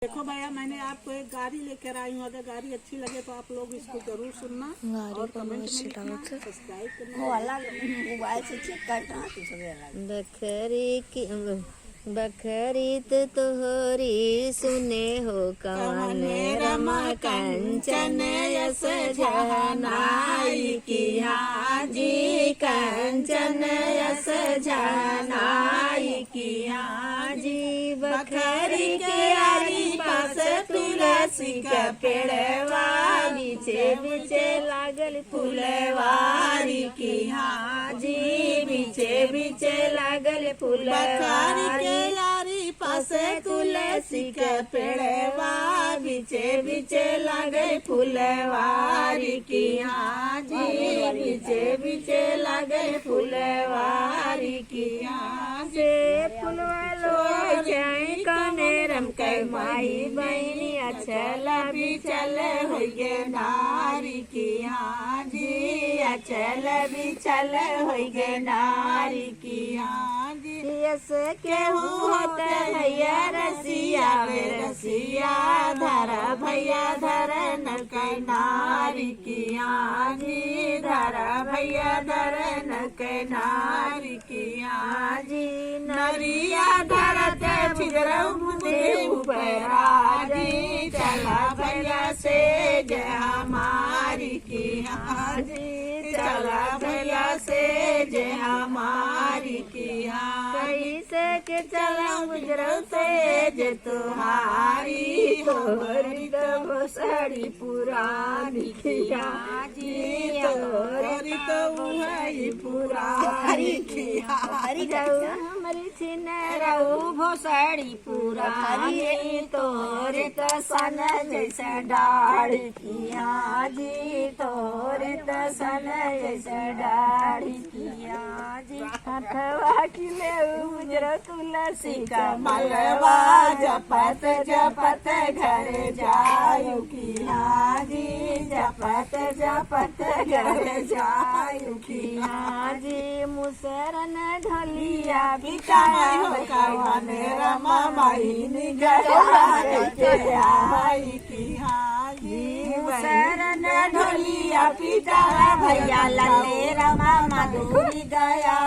देखो भैया, मैंने आपको एक गाड़ी लेकर आई हूँ। अगर गाड़ी अच्छी लगे तो आप लोग इसको जरूर सुनना और कमेंट में लिखना, सब्सक्राइब करना। मोबाइल से चेक करना। बखरीत तोहरी सुने हो कवन रमा कंचन यस जनाई किया जी कंचन यस जनाई किया जी। बखरी के आरी पास तुलसी का पेड़वा बीचे बीचे लागल फुलवारी किया जी बीचे बीचे लागल फुलवारी यारी पास तुलसी के पेड़वा बीचे बीचे लगे फुलवारी किया जी बीचे बीचे लगे फुलवारी किया से फुलवालो जाए कने रम के माई बहनी अचल बिचल हो गे नारी किया जी अचल बिचल हो गे नारी किया जी। यस केहू होते भैया रसिया वे रसिया धरा भैया धर नक नारी किया जी धरा भैया धर नक नारी किया जी। नरिया धरत फिरऊ मुझे ऊपरा जी चला भैया से जय हमारी किया जी चला भैया से जय हमारी किया। कैसे के चला गुजरो से जे तुहारी तोहरी तो साड़ी पुरानी किया जी तोहरी तो है पुरानी किया हमारी छिन रहू भोसड़ी पुरानी तोरे तो सन जैसे डाढ़ किया जी तोरे तो सन जैसे डाढ़ किया जी। हथवा किले उजरो तुलसी का मलवा जपत जपत घर जायु किया जी जपत जपत घर जायु किया जी। मुसरन ढलिया बिचारा कवन रमा माई निगराई किया जी। मुसरन ढोलिया पिटारा भैया लले रमा मधुरी गया